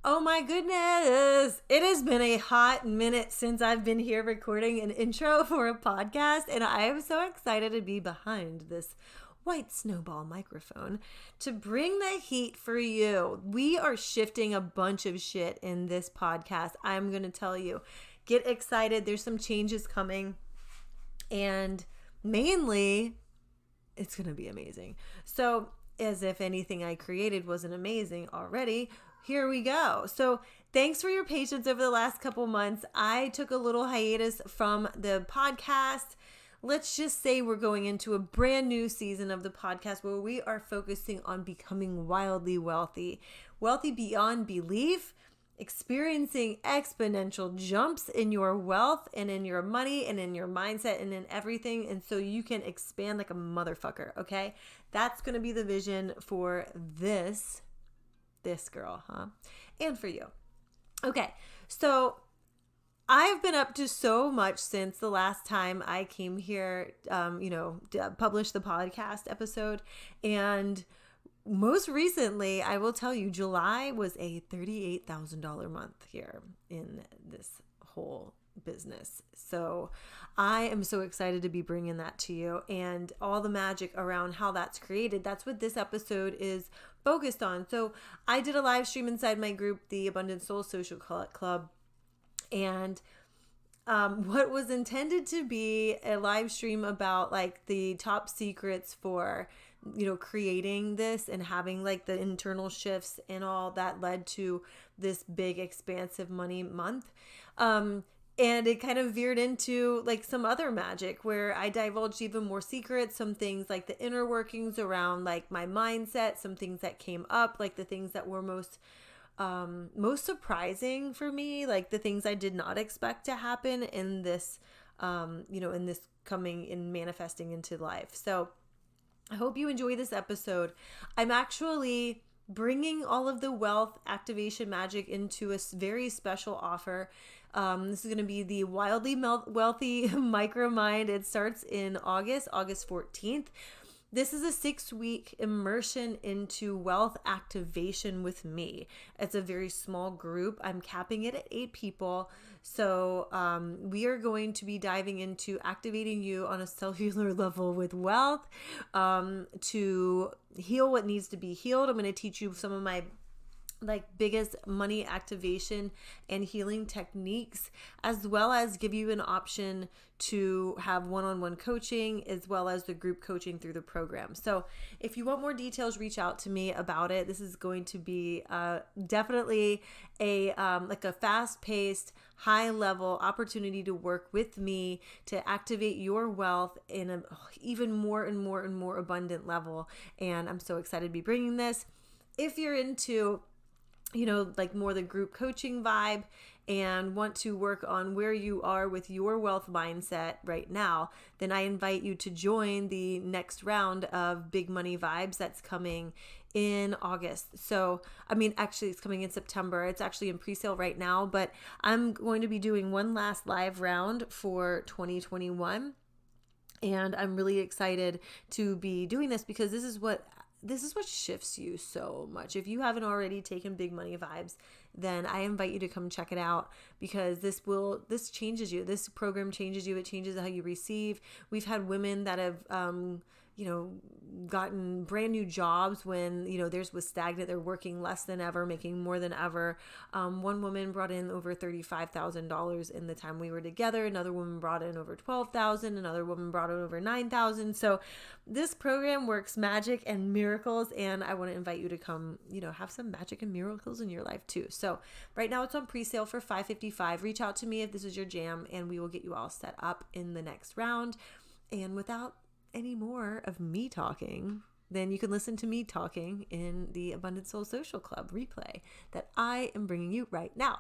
Oh my goodness. It has been a hot minute since I've been here recording an intro for a podcast, and I am so excited to be behind this white snowball microphone to bring the heat for you. We are shifting a bunch of shit in this podcast. I'm going to tell you, get excited. There's some changes coming, and mainly it's going to be amazing. So as if anything I created wasn't amazing already, here we go. So thanks for your patience over the last couple months. I took a little hiatus from the podcast. Let's just say we're going into a brand new season of the podcast where we are focusing on becoming wildly wealthy, wealthy beyond belief, experiencing exponential jumps in your wealth and in your money and in your mindset and in everything. And so you can expand like a motherfucker. Okay. That's going to be the vision for this girl, huh? And for you. Okay. So I've been up to so much since the last time I came here, published the podcast episode. And most recently, I will tell you, July was a $38,000 month here in this whole business. So I am so excited to be bringing that to you and all the magic around how that's created. That's what this episode is focused on. So I did a live stream inside my group, the Abundant Soul Social Club, and what was intended to be a live stream about like the top secrets for, creating this and having like the internal shifts and all that led to this big expansive money month. And it kind of veered into like some other magic where I divulged even more secrets, some things like the inner workings around like my mindset, some things that came up, like the things that were most surprising for me, like the things I did not expect to happen in this, in this coming and manifesting into life. So I hope you enjoy this episode. I'm actually bringing all of the wealth activation magic into a very special offer. This is going to be the Wildly Wealthy Micromind. It starts in August 14th. This is a 6-week immersion into wealth activation with me. It's a very small group. I'm capping it at 8 people. So we are going to be diving into activating you on a cellular level with wealth to heal what needs to be healed. I'm going to teach you some of my biggest money activation and healing techniques, as well as give you an option to have one-on-one coaching as well as the group coaching through the program. So if you want more details, reach out to me about it. This is going to be definitely a fast-paced, high-level opportunity to work with me to activate your wealth in an even more and more and more abundant level. And I'm so excited to be bringing this. If you're into more the group coaching vibe and want to work on where you are with your wealth mindset right now, then I invite you to join the next round of Big Money Vibes that's coming in August. So, actually it's coming in September. It's actually in pre-sale right now, but I'm going to be doing one last live round for 2021. And I'm really excited to be doing this because this is what shifts you so much. If you haven't already taken Big Money Vibes, then I invite you to come check it out because this changes you. This program changes you. It changes how you receive. We've had women that have, gotten brand new jobs when, theirs was stagnant. They're working less than ever, making more than ever. One woman brought in over $35,000 in the time we were together. Another woman brought in over $12,000. Another woman brought in over $9,000. So this program works magic and miracles. And I want to invite you to come, have some magic and miracles in your life too. So right now it's on pre-sale for $555. Reach out to me if this is your jam and we will get you all set up in the next round. And without any more of me talking, then you can listen to me talking in the Abundant Soul Social Club replay that I am bringing you right now.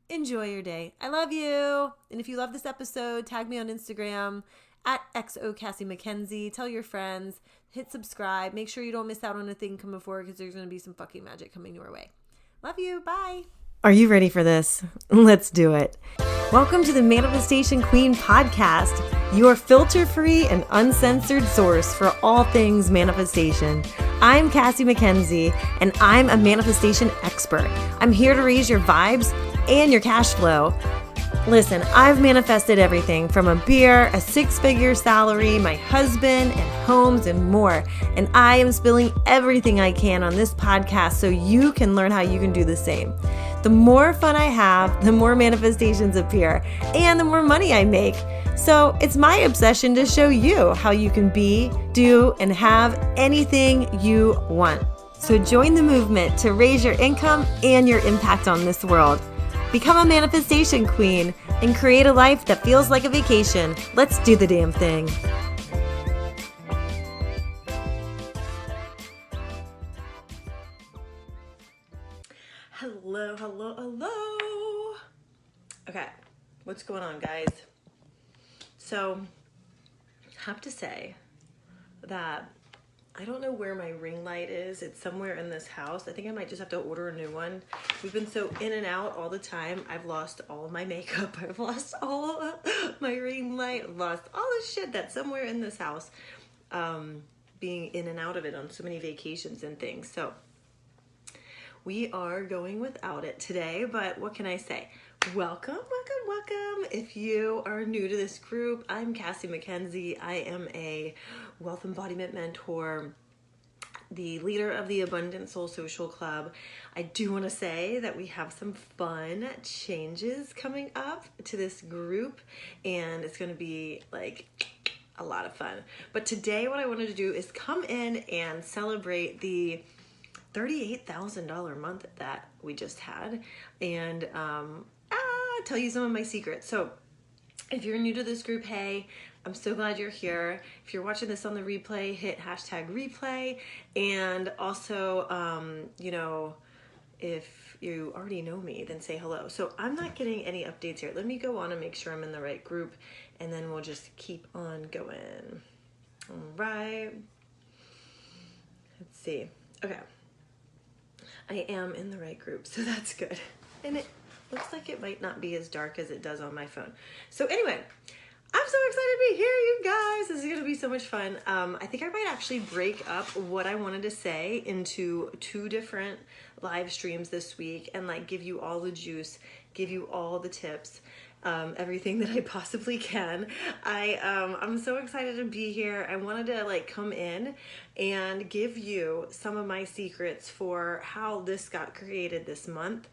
Enjoy your day. I love you. And if you love this episode, tag me on Instagram at XO Cassie MacKenzie. Tell your friends, hit subscribe. Make sure you don't miss out on a thing coming forward because there's going to be some fucking magic coming your way. Love you. Bye. Are you ready for this? Let's do it. Welcome to the Manifestation Queen podcast, your filter-free and uncensored source for all things manifestation. I'm Cassie MacKenzie, and I'm a manifestation expert. I'm here to raise your vibes and your cash flow. Listen, I've manifested everything from a beer, a six-figure salary, my husband, and homes, and more. And I am spilling everything I can on this podcast so you can learn how you can do the same. The more fun I have, the more manifestations appear, and the more money I make. So it's my obsession to show you how you can be, do, and have anything you want. So join the movement to raise your income and your impact on this world. Become a manifestation queen and create a life that feels like a vacation. Let's do the damn thing. Hello, hello, hello. Okay, what's going on, guys? So, I have to say that I don't know where my ring light is. It's somewhere in this house. I think I might just have to order a new one. We've been so in and out all the time. I've lost all of my makeup. I've lost all of my ring light. I've lost all the shit that's somewhere in this house. Being in and out of it on so many vacations and things. So we are going without it today, but what can I say? Welcome, welcome, welcome. If you are new to this group, I'm Cassie MacKenzie. I am a wealth embodiment mentor, the leader of the Abundant Soul Social Club. I do want to say that we have some fun changes coming up to this group, and it's going to be like a lot of fun. But today what I wanted to do is come in and celebrate the $38,000 month that we just had, and tell you some of my secrets. So if you're new to this group, hey, I'm so glad you're here. If you're watching this on the replay, hit #replay. And also, if you already know me, then say hello. So I'm not getting any updates here. Let me go on and make sure I'm in the right group, and then we'll just keep on going. All right. Let's see. Okay. I am in the right group, so that's good. And it looks like it might not be as dark as it does on my phone. So anyway, I'm so excited to be here, you guys. This is going to be so much fun. I think I might actually break up what I wanted to say into 2 different live streams this week and like give you all the juice, give you all the tips, everything that I possibly can. I'm so excited to be here. I wanted to like come in and give you some of my secrets for how this got created this month.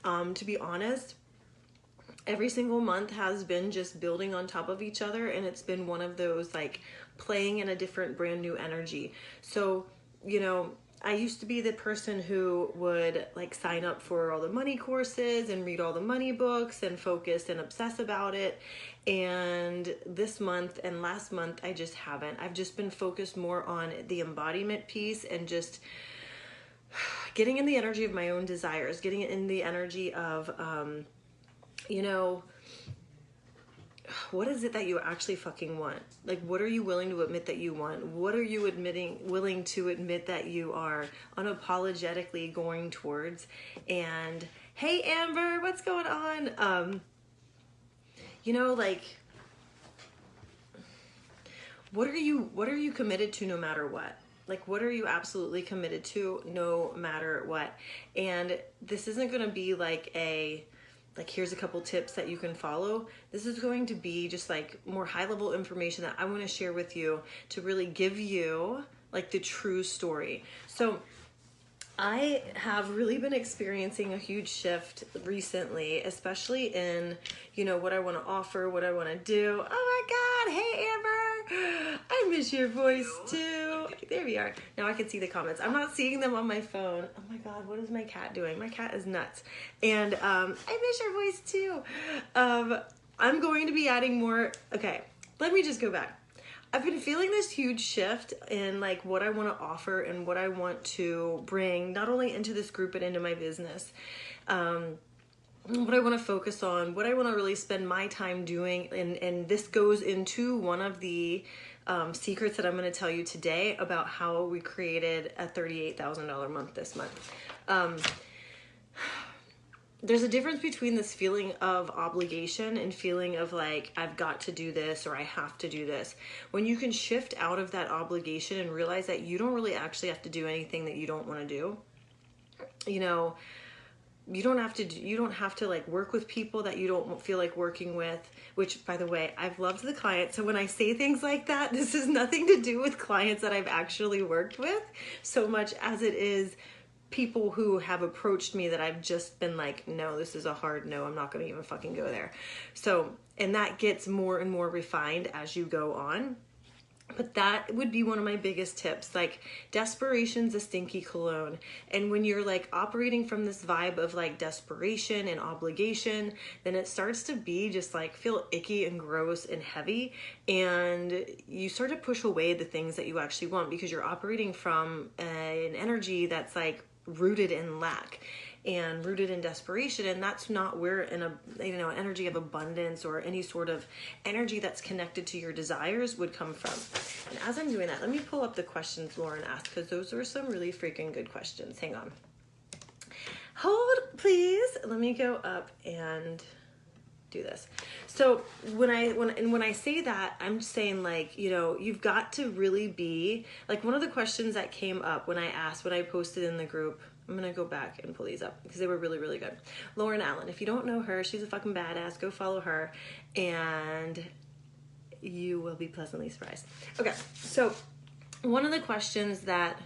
To be honest, every single month has been just building on top of each other, and it's been one of those like playing in a different brand new energy. So, I used to be the person who would like sign up for all the money courses and read all the money books and focus and obsess about it. And this month and last month, I just haven't. I've just been focused more on the embodiment piece and just getting in the energy of my own desires, getting in the energy of, what is it that you actually fucking want? Like, what are you willing to admit that you want? What are you willing to admit that you are unapologetically going towards? And hey, Amber, what's going on? What are you committed to no matter what? Like, what are you absolutely committed to no matter what? And this isn't going to be like here's a couple tips that you can follow. This is going to be just like more high level information that I want to share with you to really give you like the true story. So I have really been experiencing a huge shift recently, especially in, what I want to offer, what I want to do. Oh my God. Hey, Amber. I miss your voice too. There we are. Now I can see the comments. I'm not seeing them on my phone. Oh my God. What is my cat doing? My cat is nuts. And I miss your voice too. I'm going to be adding more. Okay. Let me just go back. I've been feeling this huge shift in like what I want to offer and what I want to bring, not only into this group, but into my business. What I want to focus on, what I want to really spend my time doing. And this goes into one of the secrets that I'm going to tell you today about how we created a $38,000 month this month. there's a difference between this feeling of obligation and feeling of like, I've got to do this or I have to do this. When you can shift out of that obligation and realize that you don't really actually have to do anything that you don't want to do. You know, you don't have to like work with people that you don't feel like working with, which, by the way, I've loved the clients. So when I say things like that, this is nothing to do with clients that I've actually worked with so much as it is people who have approached me that I've just been like, no, this is a hard no, I'm not going to even fucking go there. So, and that gets more and more refined as you go on. But that would be one of my biggest tips. Like, desperation's a stinky cologne. And when you're like operating from this vibe of like desperation and obligation, then it starts to be just like feel icky and gross and heavy. And you start to push away the things that you actually want because you're operating from an energy that's like rooted in lack and rooted in desperation, and that's not where an energy of abundance or any sort of energy that's connected to your desires would come from. And as I'm doing that, let me pull up the questions Lauren asked, because those were some really freaking good questions. Hang on. Hold, please. Let me go up and do this. So when I say that, I'm saying like, you know, you've got to really be like, one of the questions that came up when I posted in the group, I'm going to go back and pull these up because they were really, really good. Lauren Allen, if you don't know her, she's a fucking badass. Go follow her and you will be pleasantly surprised. Okay. So one of the questions that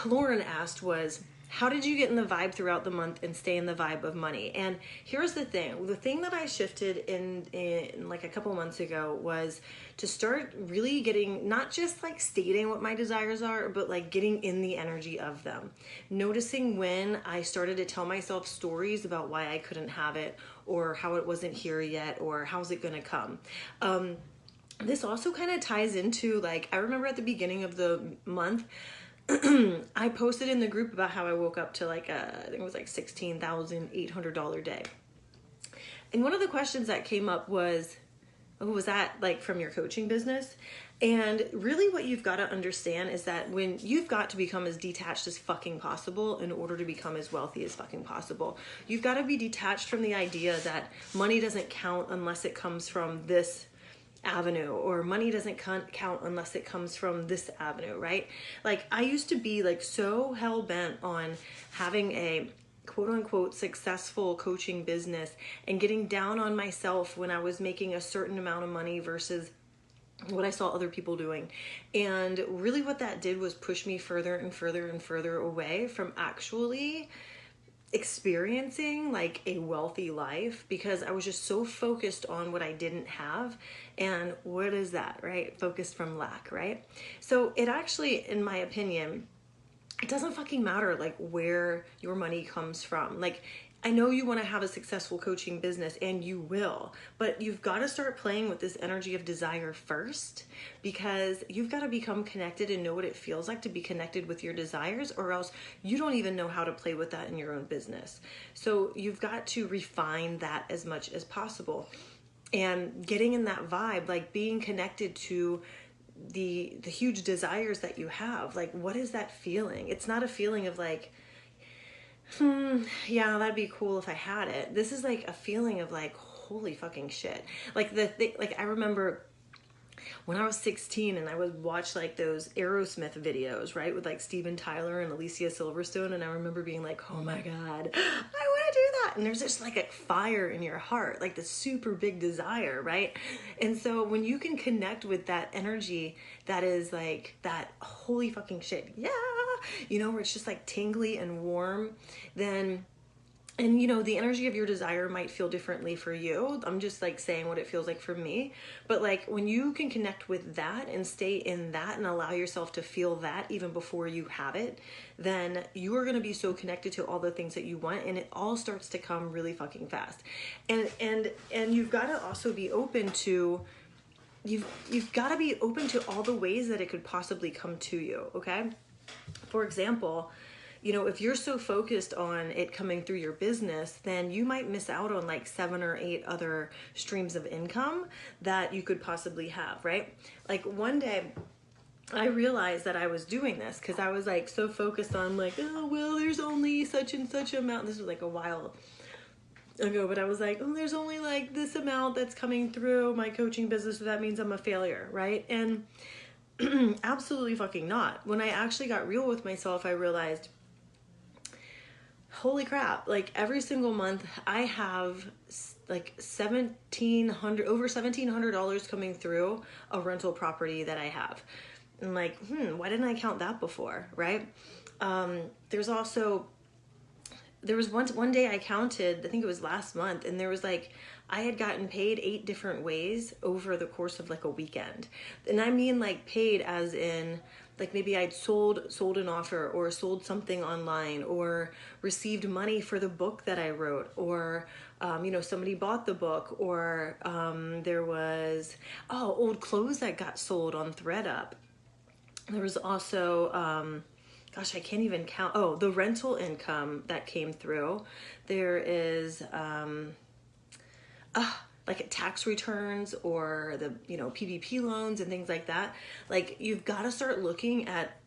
Lauren asked was, how did you get in the vibe throughout the month and stay in the vibe of money? And here's the thing that I shifted in like a couple months ago was to start really getting, not just like stating what my desires are, but like getting in the energy of them. Noticing when I started to tell myself stories about why I couldn't have it, or how it wasn't here yet, or how's it going to come. This also kind of ties into like, I remember at the beginning of the month, I posted in the group about how I woke up to like I think it was like $16,800 day. And one of the questions that came up was, oh, was that like from your coaching business? And really what you've got to understand is that when you've got to become as detached as fucking possible in order to become as wealthy as fucking possible. You've got to be detached from the idea that money doesn't count unless it comes from this avenue, or money doesn't count unless it comes from this avenue, right? Like, I used to be like so hell-bent on having a quote unquote successful coaching business and getting down on myself when I was making a certain amount of money versus what I saw other people doing. And really what that did was push me further and further and further away from actually experiencing like a wealthy life, because I was just so focused on what I didn't have. And what is that, right? Focused from lack, right? So it actually, in my opinion, it doesn't fucking matter like where your money comes from. Like, I know you want to have a successful coaching business, and you will, but you've got to start playing with this energy of desire first, because you've got to become connected and know what it feels like to be connected with your desires, or else you don't even know how to play with that in your own business. So you've got to refine that as much as possible, and getting in that vibe, like being connected to the huge desires that you have. Like, what is that feeling? It's not a feeling of like, yeah, that'd be cool if I had it. This is like a feeling of like, holy fucking shit. Like like I remember when I was 16 and I would watch like those Aerosmith videos, right? With like Steven Tyler and Alicia Silverstone. And I remember being like, oh my God, I want to do that. And there's just like a fire in your heart, like the super big desire, right? And so when you can connect with that energy that is like that holy fucking shit, yeah, you know, where it's just like tingly and warm, then, and you know, the energy of your desire might feel differently for you. I'm just like saying what it feels like for me. But like when you can connect with that and stay in that and allow yourself to feel that even before you have it, then you are going to be so connected to all the things that you want, and it all starts to come really fucking fast. And you've got to also be open to, you've got to be open to all the ways that it could possibly come to you, okay? For example, you know, if you're so focused on it coming through your business, then you might miss out on like 7 or 8 other streams of income that you could possibly have, right? Like one day I realized that I was doing this because I was like so focused on like, oh, well, there's only such and such amount. This was like a while ago, but I was like, oh, there's only like this amount that's coming through my coaching business, so that means I'm a failure, right? And absolutely fucking not. When I actually got real with myself, I realized, holy crap, like every single month I have like over $1,700 coming through a rental property that I have. And like, why didn't I count that before, right? There was one day I counted, I think it was last month, and there was like, I had gotten paid 8 different ways over the course of like a weekend. And I mean like paid as in like maybe I'd sold an offer or sold something online or received money for the book that I wrote, or somebody bought the book, or there was old clothes that got sold on ThreadUp. There was also I can't even count. Oh, the rental income that came through. There is like tax returns or the PPP loans and things like that. Like you've got to start looking at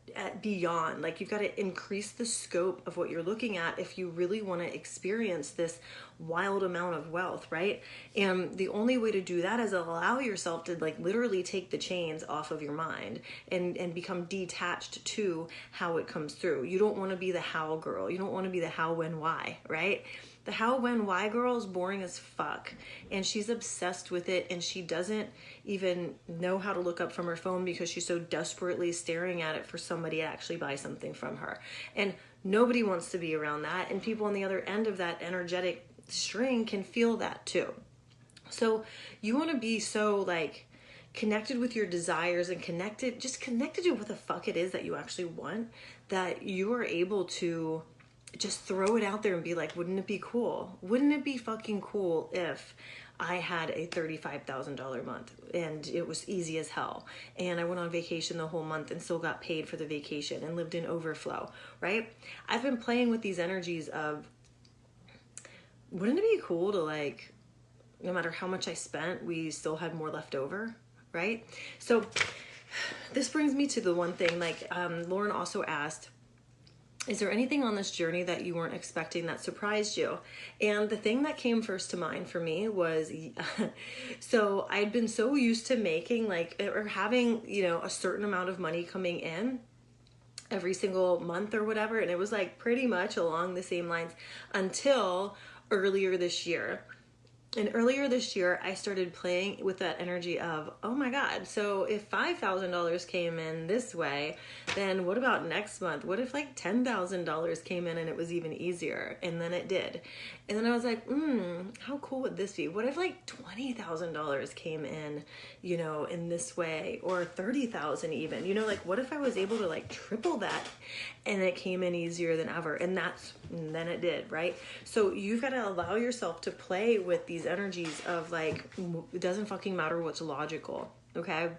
beyond. Like you've got to increase the scope of what you're looking at if you really want to experience this wild amount of wealth, right? And the only way to do that is allow yourself to like literally take the chains off of your mind and become detached to how it comes through. You don't want to be the how girl. You don't want to be the how, when, why, right? The how, when, why girl is boring as fuck, and she's obsessed with it, and she doesn't even know how to look up from her phone because she's so desperately staring at it for somebody to actually buy something from her. And nobody wants to be around that, and people on the other end of that energetic string can feel that too. So you want to be so like connected with your desires and connected to what the fuck it is that you actually want, that you are able to just throw it out there and be like, wouldn't it be cool? Wouldn't it be fucking cool if I had a $35,000 month and it was easy as hell, and I went on vacation the whole month and still got paid for the vacation and lived in overflow, right? I've been playing with these energies of, wouldn't it be cool to like, no matter how much I spent, we still had more left over, right? So this brings me to the one thing, like Lauren also asked, is there anything on this journey that you weren't expecting that surprised you? And the thing that came first to mind for me was, so I'd been so used to making like, or having, a certain amount of money coming in every single month or whatever. And it was like pretty much along the same lines until earlier this year. And earlier this year, I started playing with that energy of, oh my God, so if $5,000 came in this way, then what about next month? What if like $10,000 came in and it was even easier? And then it did. And then I was like, how cool would this be? What if like $20,000 came in, in this way, or 30,000 even, like what if I was able to like triple that and it came in easier than ever? And then it did, right? So you've got to allow yourself to play with these energies of like, it doesn't fucking matter what's logical, okay?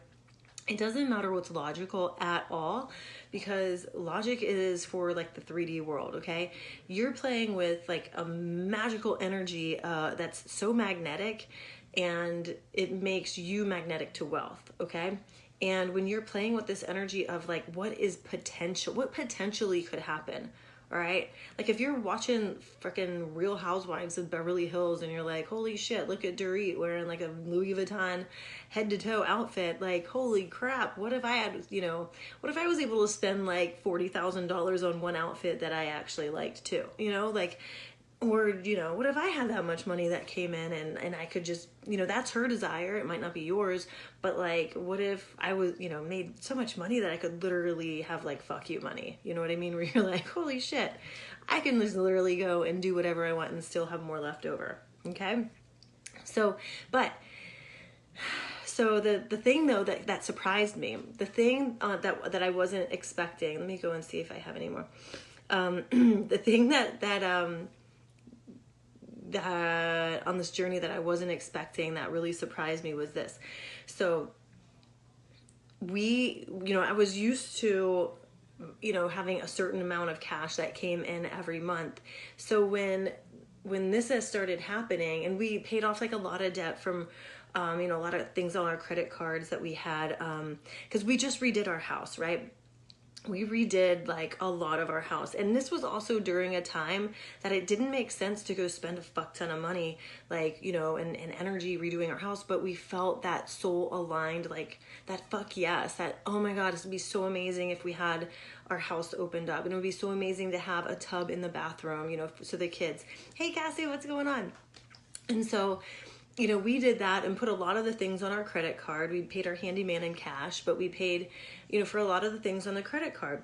It doesn't matter what's logical at all, because logic is for like the 3D world, okay? You're playing with like a magical energy that's so magnetic, and it makes you magnetic to wealth, okay? And when you're playing with this energy of like, what potentially could happen, all right? Like if you're watching freaking Real Housewives of Beverly Hills and you're like, holy shit, look at Dorit wearing like a Louis Vuitton head to toe outfit. Like, holy crap, what if I had, what if I was able to spend like $40,000 on one outfit that I actually liked too, like, or, what if I had that much money that came in and I could just, that's her desire. It might not be yours, but like, what if I was, made so much money that I could literally have like, fuck you money. You know what I mean? Where you're like, holy shit, I can just literally go and do whatever I want and still have more left over. Okay. So the thing though, that surprised me, the thing that I wasn't expecting, let me go and see if I have any more. The thing that on this journey that I wasn't expecting that really surprised me was this. So I was used to, having a certain amount of cash that came in every month. So when this has started happening, and we paid off like a lot of debt from a lot of things on our credit cards that we had, because we just redid our house, right? We redid like a lot of our house. And this was also during a time that it didn't make sense to go spend a fuck ton of money, like, and energy redoing our house. But we felt that soul aligned, like that fuck yes, that, oh my God, this would be so amazing if we had our house opened up. And it would be so amazing to have a tub in the bathroom, so the kids, hey Cassie, what's going on? And so, we did that and put a lot of the things on our credit card. We paid our handyman in cash, but we paid, for a lot of the things on the credit card.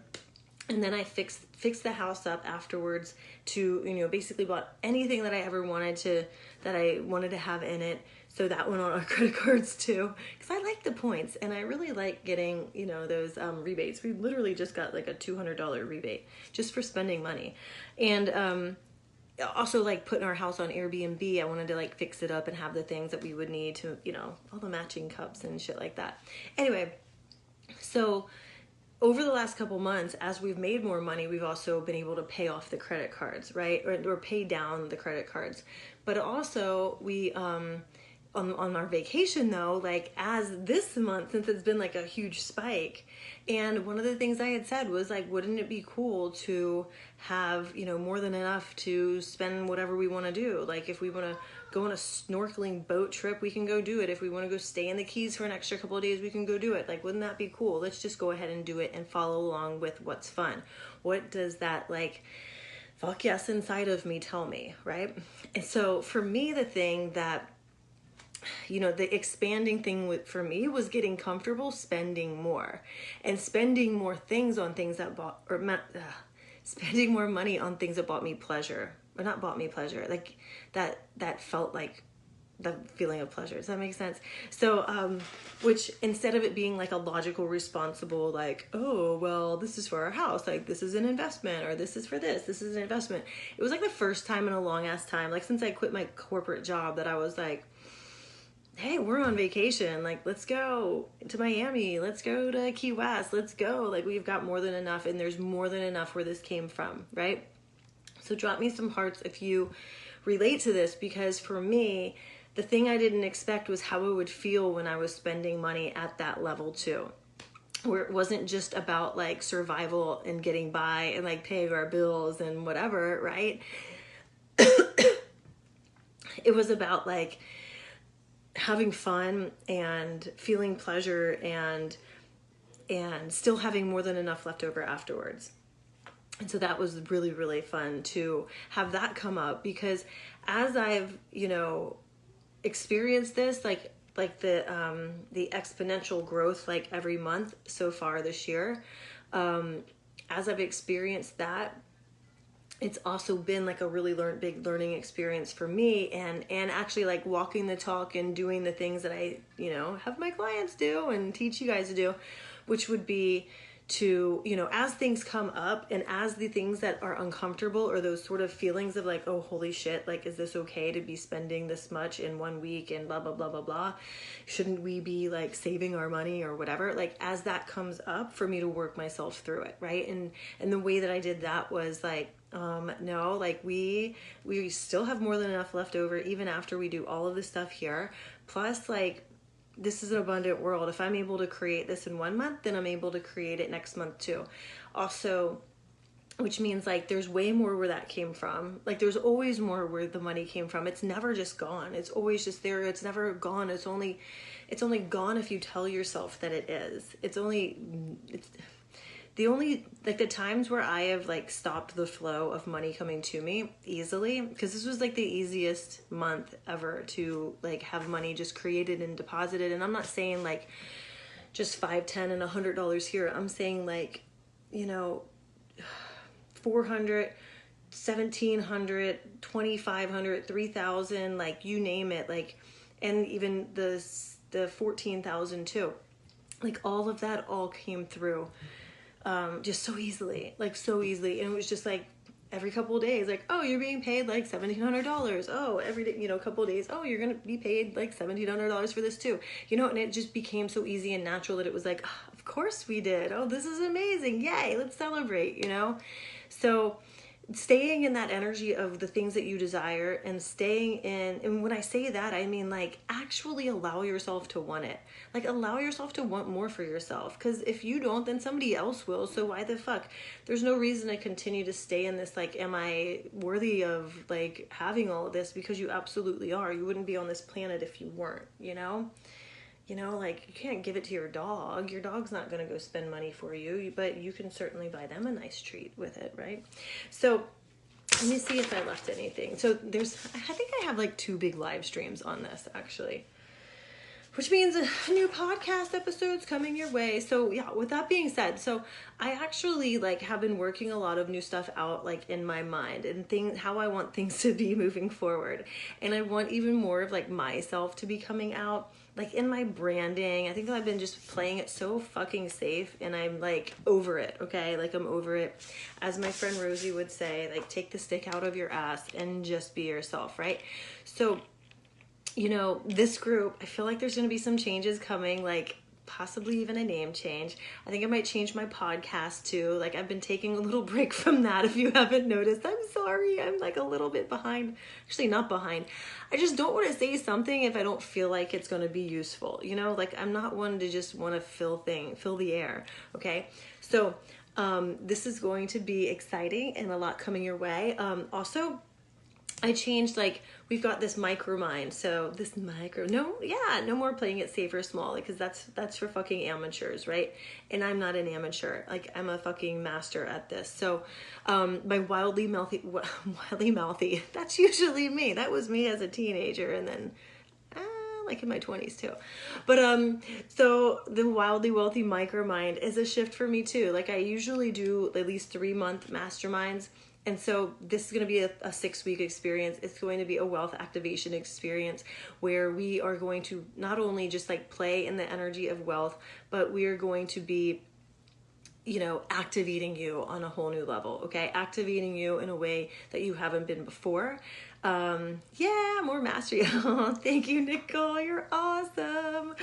And then I fixed the house up afterwards to, basically bought anything that I ever wanted to have in it. So that went on our credit cards too, because I like the points and I really like getting, those rebates. We literally just got like a $200 rebate just for spending money. And, also like putting our house on Airbnb, I wanted to like fix it up and have the things that we would need to, all the matching cups and shit like that. Anyway, so over the last couple months, as we've made more money, we've also been able to pay off the credit cards, right? Or pay down the credit cards. But also we, on our vacation though, like as this month, since it's been like a huge spike, and one of the things I had said was like, wouldn't it be cool to have, more than enough to spend whatever we want to do? Like if we want to go on a snorkeling boat trip, we can go do it. If we want to go stay in the Keys for an extra couple of days, we can go do it. Like, wouldn't that be cool? Let's just go ahead and do it and follow along with what's fun. What does that like fuck yes inside of me tell me, right? And so for me, the thing that the expanding thing for me was getting comfortable spending more and spending more things on things that spending more money on things that brought me pleasure, or not brought me pleasure, like that felt like the feeling of pleasure. Does that make sense? So, which instead of it being like a logical, responsible, like, oh, well, this is for our house, like this is an investment, or this is for this is an investment. It was like the first time in a long ass time, like since I quit my corporate job, that I was like, hey, we're on vacation. Like, let's go to Miami. Let's go to Key West. Let's go. Like, we've got more than enough, and there's more than enough where this came from, right? So drop me some hearts if you relate to this, because for me, the thing I didn't expect was how it would feel when I was spending money at that level too, where it wasn't just about like survival and getting by and like paying our bills and whatever, right? It was about like having fun and feeling pleasure and still having more than enough left over afterwards. And so that was really, really fun to have that come up, because as I've, experienced this, like the exponential growth, like every month so far this year, as I've experienced that, it's also been like a really big learning experience for me, and actually like walking the talk and doing the things that I, have my clients do and teach you guys to do, which would be to, as things come up and as the things that are uncomfortable, or those sort of feelings of like, oh, holy shit, like, is this okay to be spending this much in 1 week and blah, blah, blah, blah, blah. Shouldn't we be like saving our money or whatever? Like, as that comes up, for me to work myself through it. Right. And the way that I did that was like, no, like we still have more than enough left over, even after we do all of this stuff here. Plus, like, this is an abundant world. If I'm able to create this in 1 month, then I'm able to create it next month too. Also, which means like there's way more where that came from. Like there's always more where the money came from. It's never just gone. It's always just there. It's never gone. It's only gone if you tell yourself that it is. It's the only, like the times where I have like stopped the flow of money coming to me easily, because this was like the easiest month ever to like have money just created and deposited. And I'm not saying like just $5, $10, and $100 here. I'm saying like, $400, $1,700, $2,500, $3,000, like you name it, like, and even the $14,000 too. Like all of that all came through. Just so easily, like so easily. And it was just like every couple of days, like, oh, you're being paid like $1,700. Oh, every day, a couple of days, oh, you're going to be paid like $1,700 for this too. And it just became so easy and natural that it was like, oh, of course we did. Oh, this is amazing. Yay. Let's celebrate, So staying in that energy of the things that you desire, and staying in, and when I say that, I mean like actually allow yourself to want it. Like allow yourself to want more for yourself, because if you don't, then somebody else will. So why the fuck? There's no reason to continue to stay in this like, am I worthy of like having all of this? Because you absolutely are. You wouldn't be on this planet if you weren't, you know? Like you can't give it to your dog. Your dog's not going to go spend money for you, but you can certainly buy them a nice treat with it, right? So let me see if I left anything. So I think I have like 2 big live streams on this actually, which means a new podcast episode's coming your way. So yeah, with that being said, so I actually like have been working a lot of new stuff out like in my mind and how I want things to be moving forward. And I want even more of like myself to be coming out, like in my branding. I think that I've been just playing it so fucking safe, and I'm like over it, okay? Like I'm over it. As my friend Rosie would say, like take the stick out of your ass and just be yourself, right? So this group, I feel like there's going to be some changes coming, like possibly even a name change. I think I might change my podcast too. Like I've been taking a little break from that. If you haven't noticed, I'm sorry. I'm like a little bit behind. Actually, not behind. I just don't want to say something if I don't feel like it's going to be useful. Like I'm not one to just want to fill the air. Okay. So, this is going to be exciting and a lot coming your way. Also, I changed, like, we've got this micro mind. So no more playing it safe or small, because that's for fucking amateurs, right? And I'm not an amateur. Like, I'm a fucking master at this. So, my wildly mouthy, that's usually me. That was me as a teenager, and then like in my 20s too. But so the wildly wealthy micro mind is a shift for me too. Like I usually do at least 3-month masterminds. And so this is going to be a 6-week experience. It's going to be a wealth activation experience where we are going to not only just like play in the energy of wealth, but we are going to be, activating you on a whole new level. Okay. Activating you in a way that you haven't been before. More mastery. Oh, thank you, Nicole. You're awesome.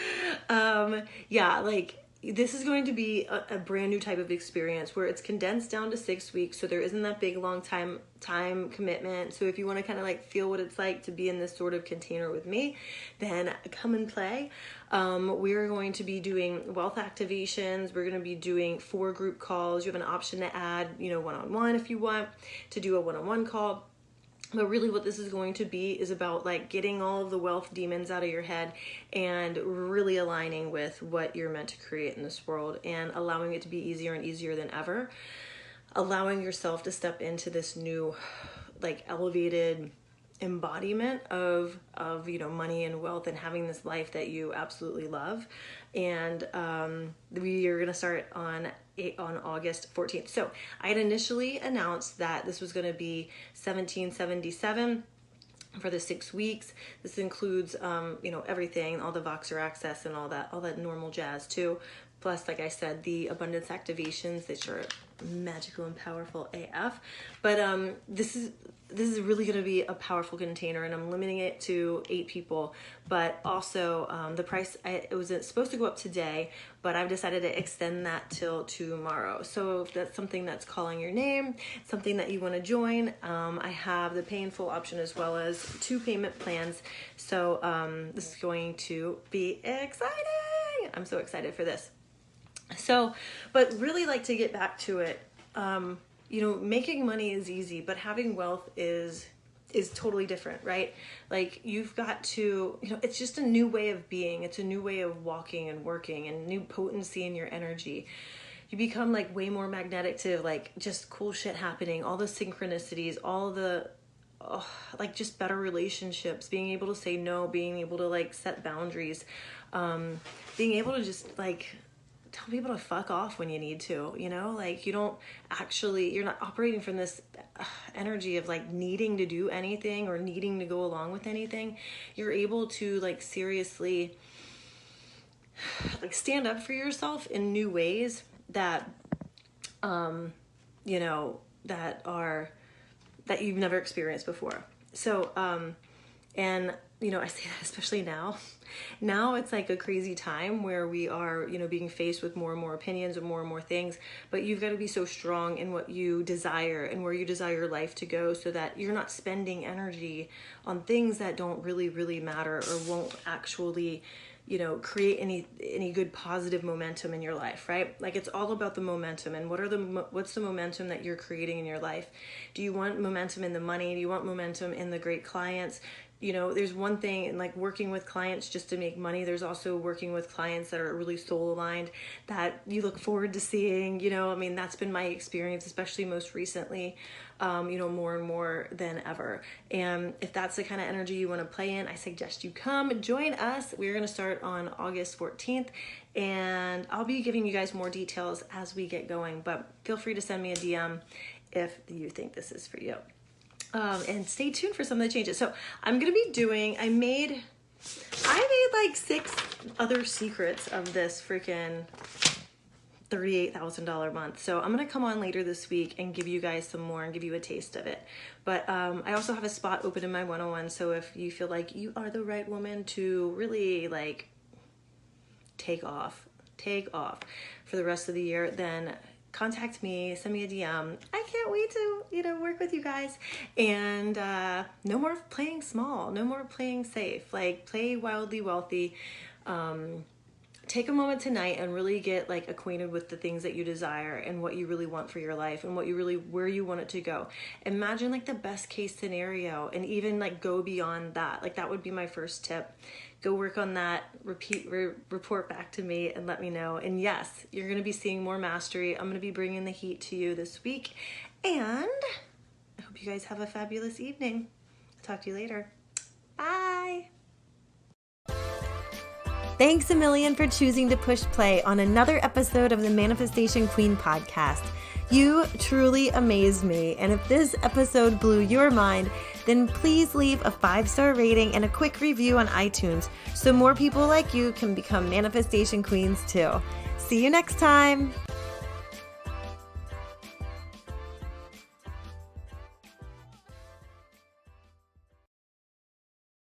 This is going to be a brand new type of experience where it's condensed down to 6 weeks. So there isn't that big, long time commitment. So if you want to kind of like feel what it's like to be in this sort of container with me, then come and play. We're going to be doing wealth activations. We're going to be doing 4 group calls. You have an option to add, one-on-one if you want to do a one-on-one call. But really what this is going to be is about like getting all of the wealth demons out of your head and really aligning with what you're meant to create in this world and allowing it to be easier and easier than ever. Allowing yourself to step into this new like elevated embodiment of money and wealth and having this life that you absolutely love. And we are going to start on August 14th. So I had initially announced that this was going to be $1777 for the 6 weeks. This includes everything, all the Voxer access and all that normal jazz too. Plus, like I said, the abundance activations, which are magical and powerful AF. But this is really going to be a powerful container, and I'm limiting it to 8 people. But also, the price, it was supposed to go up today, but I've decided to extend that till tomorrow. So if that's something that's calling your name, something that you want to join, I have the pay in full option as well as 2 payment plans. So this is going to be exciting. I'm so excited for this. So, but really like to get back to it, making money is easy, but having wealth is totally different, right? Like you've got to, it's just a new way of being. It's a new way of walking and working and new potency in your energy. You become like way more magnetic to like just cool shit happening, all the synchronicities, all the, like just better relationships, being able to say no, being able to like set boundaries, being able to just like tell people to fuck off when you need to, like you're not operating from this energy of like needing to do anything or needing to go along with anything. You're able to like seriously like stand up for yourself in new ways that, that you've never experienced before. So, And, I say that especially now. Now it's like a crazy time where we are, being faced with more and more opinions and more things, but you've got to be so strong in what you desire and where you desire your life to go, so that you're not spending energy on things that don't really, really matter or won't actually, create any good positive momentum in your life, right? Like, it's all about the momentum, and what's the momentum that you're creating in your life? Do you want momentum in the money? Do you want momentum in the great clients? There's one thing in like working with clients just to make money. There's also working with clients that are really soul aligned that you look forward to seeing, that's been my experience, especially most recently, more and more than ever. And if that's the kind of energy you want to play in, I suggest you come join us. We're going to start on August 14th, and I'll be giving you guys more details as we get going, but feel free to send me a DM if you think this is for you. And stay tuned for some of the changes. So I'm going to be doing, I made like 6 other secrets of this freaking $38,000 month. So I'm going to come on later this week and give you guys some more and give you a taste of it. But I also have a spot open in my 101. So if you feel like you are the right woman to really like take off for the rest of the year, then contact me, send me a DM. I can't wait to, work with you guys. And no more playing small, no more playing safe. Like, play wildly wealthy. Take a moment tonight and really get like acquainted with the things that you desire and what you really want for your life and where you want it to go. Imagine like the best case scenario and even like go beyond that. Like, that would be my first tip. Go work on that, report back to me and let me know. And yes, you're going to be seeing more mastery. I'm going to be bringing the heat to you this week. And I hope you guys have a fabulous evening. Talk to you later. Bye. Thanks a million for choosing to push play on another episode of the Manifestation Queen podcast. You truly amazed me, and if this episode blew your mind, then please leave a 5-star rating and a quick review on iTunes so more people like you can become manifestation queens too. See you next time.